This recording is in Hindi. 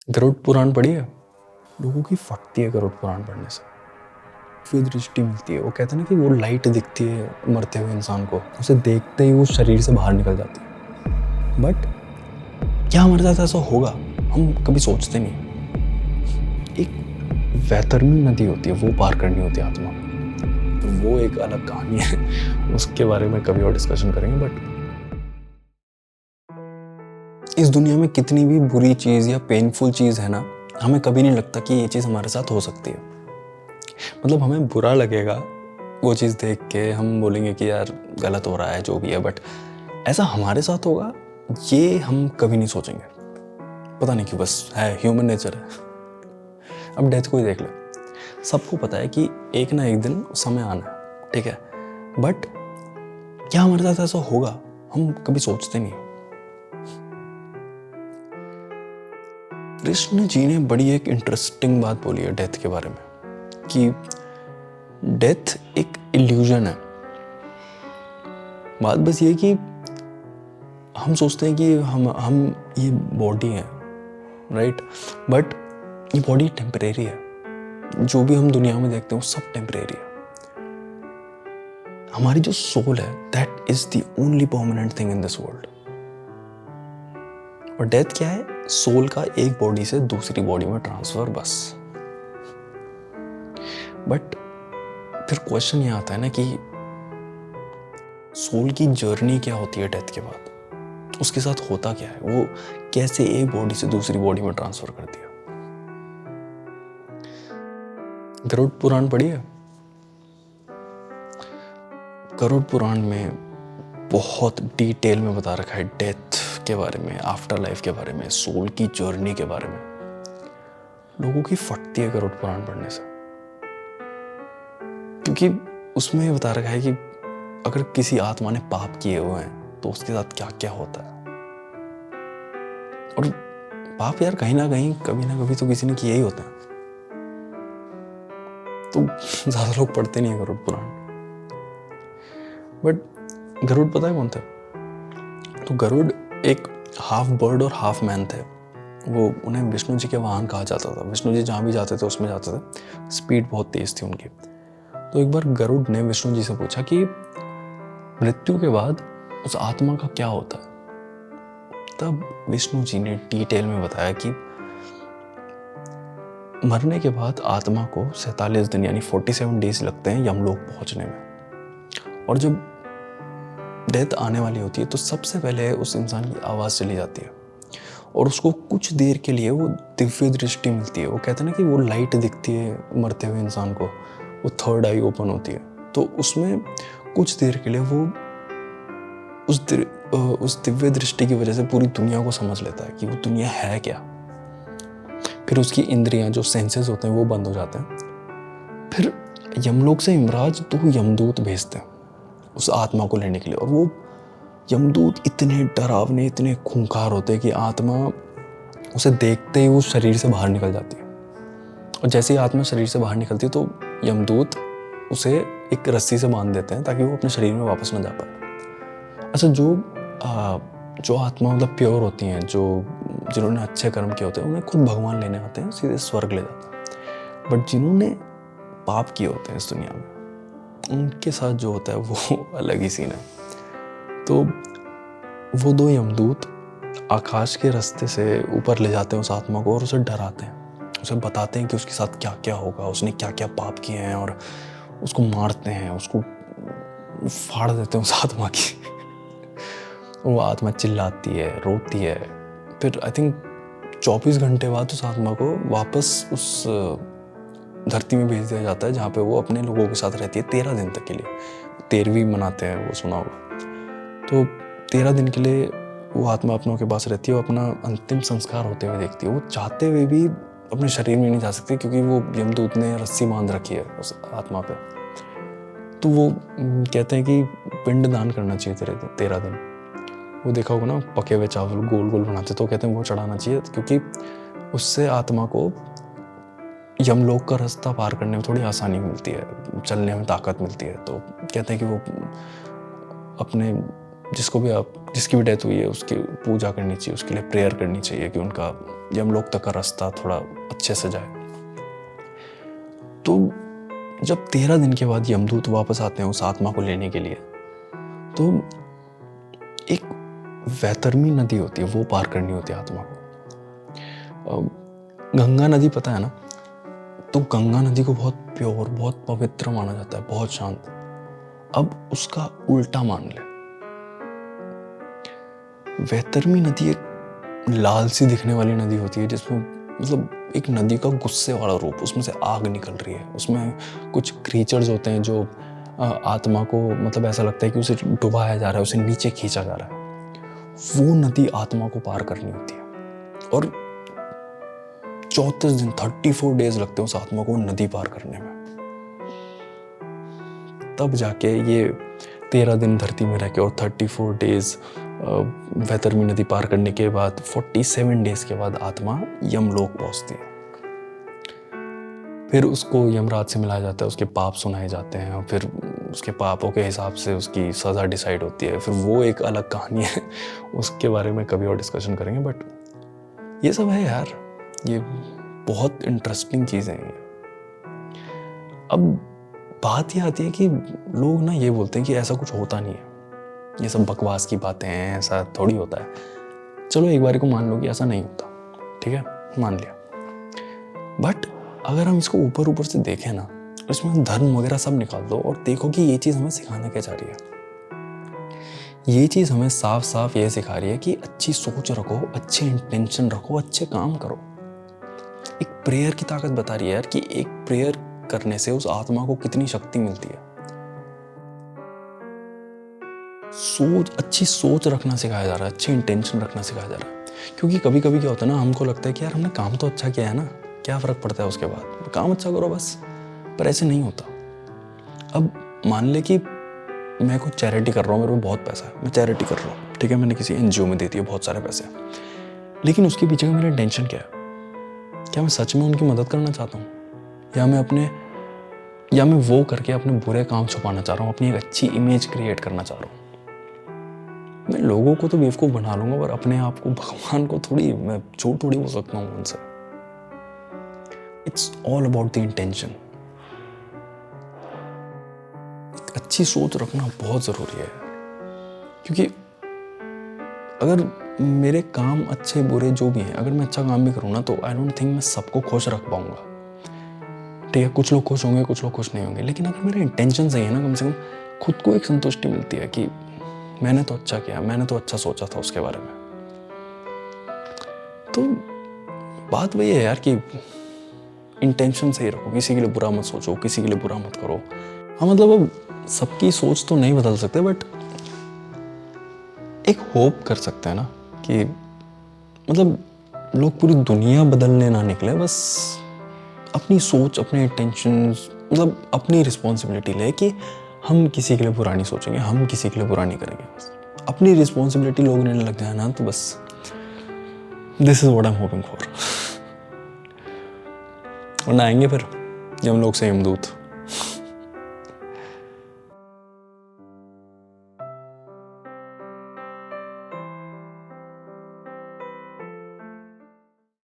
गरुड़ पुराण पढ़ी है? लोगों की फटती है गरुड़ पुराण पढ़ने से, फिर दृष्टि मिलती है। वो कहते हैं ना कि वो लाइट दिखती है मरते हुए इंसान को, उसे देखते ही वो शरीर से बाहर निकल जाती है। बट क्या हमारे साथ ऐसा होगा? हम कभी सोचते नहीं। एक वैतरणी नदी होती है, वो पार करनी होती है आत्मा को, तो वो एक अलग कहानी है। उसके बारे में कभी और डिस्कशन करेंगे। बट इस दुनिया में कितनी भी बुरी चीज़ या पेनफुल चीज़ है ना, हमें कभी नहीं लगता कि ये चीज़ हमारे साथ हो सकती है। मतलब हमें बुरा लगेगा वो चीज़ देख के, हम बोलेंगे कि यार गलत हो रहा है जो भी है, बट ऐसा हमारे साथ होगा ये हम कभी नहीं सोचेंगे। पता नहीं क्यों, बस है, ह्यूमन नेचर है। अब डेथ को ही देख ले, सबको पता है कि एक ना एक दिन समय आना है, ठीक है, बट क्या हमारे साथ ऐसा होगा? हम कभी सोचते नहीं। कृष्ण जी ने बड़ी एक इंटरेस्टिंग बात बोली है डेथ के बारे में, कि डेथ एक इल्यूजन है। बात बस ये कि हम सोचते हैं कि हम ये बॉडी है, राइट, बट ये बॉडी टेम्परेरी है। जो भी हम दुनिया में देखते हैं वो सब टेम्परेरी है। हमारी जो सोल है, that is the only permanent thing in this world. और डेथ क्या है? सोल का एक बॉडी से दूसरी बॉडी में ट्रांसफर, बस। बट फिर क्वेश्चन ये आता है ना कि सोल की जर्नी क्या होती है डेथ के बाद? उसके साथ होता क्या है? वो कैसे एक बॉडी से दूसरी बॉडी में ट्रांसफर कर दिया? गरुड़ पुराण पढ़ी है? गरुड़ पुराण में बहुत डिटेल में बता रखा है डेथ के बारे में, आफ्टर लाइफ के बारे में, सोल की जर्नी के बारे में। लोगों की फटती है गरुड़ पुराण पढ़ने से, क्योंकि उसमें ये बता रखा है कि अगर किसी आत्मा ने पाप किए हुए हैं तो उसके साथ क्या क्या होता है। और पाप यार कहीं ना कहीं, कभी ना कभी तो किसी ने किया ही होता है। तो ज्यादा लोग पढ़ते नहीं है गरुड़ पुराण। बट गरुड़ पता है कौन थे? तो गरुड़ एक हाफ बर्ड और हाफ मैन थे। वो, उन्हें विष्णु जी के वाहन कहा जाता था। विष्णु जी जहाँ भी जाते थे उसमें जाते थे। स्पीड बहुत तेज थी उनकी। तो एक बार गरुड़ ने विष्णु जी से पूछा कि मृत्यु के बाद उस आत्मा का क्या होता है। तब विष्णु जी ने डिटेल में बताया कि मरने के बाद आत्मा को 47 दिन यानी 47 डेज लगते हैं यमलोक पहुंचने में। और जब डेथ आने वाली होती है तो सबसे पहले उस इंसान की आवाज़ चली जाती है और उसको कुछ देर के लिए वो दिव्य दृष्टि मिलती है। वो कहते हैं ना कि वो लाइट दिखती है मरते हुए इंसान को, वो थर्ड आई ओपन होती है। तो उसमें कुछ देर के लिए वो उस दिव्य दृष्टि की वजह से पूरी दुनिया को समझ लेता है कि वो दुनिया है क्या। फिर उसकी इंद्रियां, जो सेंसेस होते हैं, वो बंद हो जाते हैं। फिर यमलोक से यमराज 2 यमदूत भेजते हैं उस आत्मा को लेने के लिए। और वो यमदूत इतने डरावने, इतने खूंखार होते हैं कि आत्मा उसे देखते ही वो शरीर से बाहर निकल जाती है। और जैसे ही आत्मा शरीर से बाहर निकलती है तो यमदूत उसे एक रस्सी से बांध देते हैं ताकि वो अपने शरीर में वापस ना जा पाए। अच्छा, जो आत्मा मतलब प्योर होती हैं, जिन्होंने अच्छे कर्म किए होते हैं, उन्हें खुद भगवान लेने आते हैं, सीधे स्वर्ग ले जाते हैं। बट जिन्होंने पाप किए होते हैं इस दुनिया में, उनके साथ जो होता है वो अलग ही सीन है। तो वो 2 यमदूत आकाश के रास्ते से ऊपर ले जाते हैं उस आत्मा को और उसे डराते हैं, उसे बताते हैं कि उसके साथ क्या क्या होगा, उसने क्या क्या पाप किए हैं, और उसको मारते हैं, उसको फाड़ देते हैं उस आत्मा की। वो आत्मा चिल्लाती है, रोती है। फिर आई थिंक 24 घंटे बाद उस आत्मा को वापस उस धरती में भेज दिया जाता है जहाँ पे वो अपने लोगों के साथ रहती है 13 दिन तक के लिए। 13वीं मनाते हैं, वो सुना होगा। तो 13 दिन के लिए वो आत्मा अपनों के पास रहती है। वो अपना अंतिम संस्कार होते हुए देखती है। वो चाहते हुए भी अपने शरीर में नहीं जा सकती क्योंकि वो यमदूत ने रस्सी बांध रखी है उस आत्मा पे। तो वो कहते हैं कि पिंड दान करना चाहिए 13 दिन। वो देखा होगा ना, पके हुए चावल गोल गोल बनाते, तो कहते हैं वो चढ़ाना चाहिए क्योंकि उससे आत्मा को यमलोक का रास्ता पार करने में थोड़ी आसानी मिलती है, चलने में ताकत मिलती है। तो कहते हैं कि वो अपने जिसको भी जिसकी भी डेथ हुई है उसकी पूजा करनी चाहिए, उसके लिए प्रेयर करनी चाहिए कि उनका यमलोक तक का रास्ता थोड़ा अच्छे से जाए। तो जब 13 दिन के बाद यमदूत वापस आते हैं उस आत्मा को लेने के लिए, तो एक वैतरणी नदी होती है, वो पार करनी होती है आत्मा को। गंगा नदी पता है ना, तो गंगा नदी को बहुत प्योर, बहुत पवित्र माना जाता है, बहुत शांत। अब उसका उल्टा मान ले, वैतरणी नदी एक लाल सी दिखने वाली नदी होती है, जिसमें मतलब एक नदी का गुस्से वाला रूप, उसमें से आग निकल रही है, उसमें कुछ क्रीचर्स होते हैं जो आत्मा को मतलब ऐसा लगता है कि उसे डुबाया जा रहा है, उसे नीचे खींचा जा रहा है। वो नदी आत्मा को पार करनी होती है, और 34 दिन 34 डेज लगते हैं उस आत्मा को नदी पार करने में। तब जाके ये 13 दिन धरती में रह के और 34 डेज वैतरणी नदी पार करने के बाद 47 डेज के बाद आत्मा यमलोक पहुंचती है। फिर उसको यमराज से मिलाया जाता है, उसके पाप सुनाए जाते हैं, और फिर उसके पापों के हिसाब से उसकी सज़ा डिसाइड होती है। फिर वो एक अलग कहानी है, उसके बारे में कभी और डिस्कशन करेंगे। बट ये सब है यार, ये बहुत इंटरेस्टिंग चीज़ें हैं। अब बात ये आती है कि लोग ना ये बोलते हैं कि ऐसा कुछ होता नहीं है, ये सब बकवास की बातें हैं, ऐसा थोड़ी होता है। चलो एक बार को मान लो कि ऐसा नहीं होता, ठीक है, मान लिया। बट अगर हम इसको ऊपर ऊपर से देखें ना, इसमें धर्म वगैरह सब निकाल दो और देखो कि ये चीज़ हमें सिखाना क्या चाह रही है। ये चीज़ हमें साफ साफ ये सिखा रही है कि अच्छी सोच रखो, अच्छे इंटेंशन रखो, अच्छे काम करो। एक प्रेयर की ताकत बता रही है यार कि एक प्रेयर करने से उस आत्मा को कितनी शक्ति मिलती है। अच्छी सोच रखना सिखाया जा रहा है, अच्छे इंटेंशन रखना सिखाया जा रहा है। क्योंकि कभी कभी क्या होता है ना, हमको लगता है कि यार हमने काम तो अच्छा किया है ना, क्या फ़र्क पड़ता है उसके बाद, काम अच्छा करो बस। पर ऐसे नहीं होता। अब मान ले कि मैं कुछ चैरिटी कर रहा हूँ, मेरे को बहुत पैसा है, मैं चैरिटी कर रहा हूँ, ठीक है, मैंने किसी NGO में दे दिए बहुत सारे पैसे, लेकिन उसके पीछे का मेरा इंटेंशन क्या है? क्या मैं सच में उनकी मदद करना चाहता हूँ, या मैं वो करके अपने बुरे काम छुपाना चाह रहा हूँ, अपनी एक अच्छी इमेज क्रिएट करना चाह रहा हूँ। मैं लोगों को तो बेवकूफ़ बना लूँगा, पर अपने आप को, भगवान को थोड़ी, मैं झूठ थोड़ी बोल सकता हूँ उनसे। It's all about the intention. अच्छी सोच रखना बहुत ज़रूरी है, क्योंकि अगर मेरे काम अच्छे बुरे जो भी हैं, अगर मैं अच्छा काम भी करूँ ना, तो आई डोंट थिंक मैं सबको खुश रख पाऊँगा। ठीक है, कुछ लोग खुश होंगे, कुछ लोग खुश नहीं होंगे, लेकिन अगर मेरा इंटेंशन सही है ना, कम से कम खुद को एक संतुष्टि मिलती है कि मैंने तो अच्छा किया, मैंने तो अच्छा सोचा था उसके बारे में। तो बात वही है यार कि इंटेंशन सही रखो, किसी के लिए बुरा मत सोचो, किसी के लिए बुरा मत करो। हाँ, मतलब अब सबकी सोच तो नहीं बदल सकते, बट एक होप कर सकते हैं ना कि मतलब लोग पूरी दुनिया बदलने ना निकले, बस अपनी सोच, अपने इंटेंशंस, मतलब अपनी रिस्पॉन्सिबिलिटी ले कि हम किसी के लिए बुरा नहीं सोचेंगे, हम किसी के लिए बुरा नहीं करेंगे। बस अपनी रिस्पॉन्सिबिलिटी लोग लेने लग जाए ना, तो बस this is what I am hoping for. वरना आएंगे फिर यमलोक से यमदूत।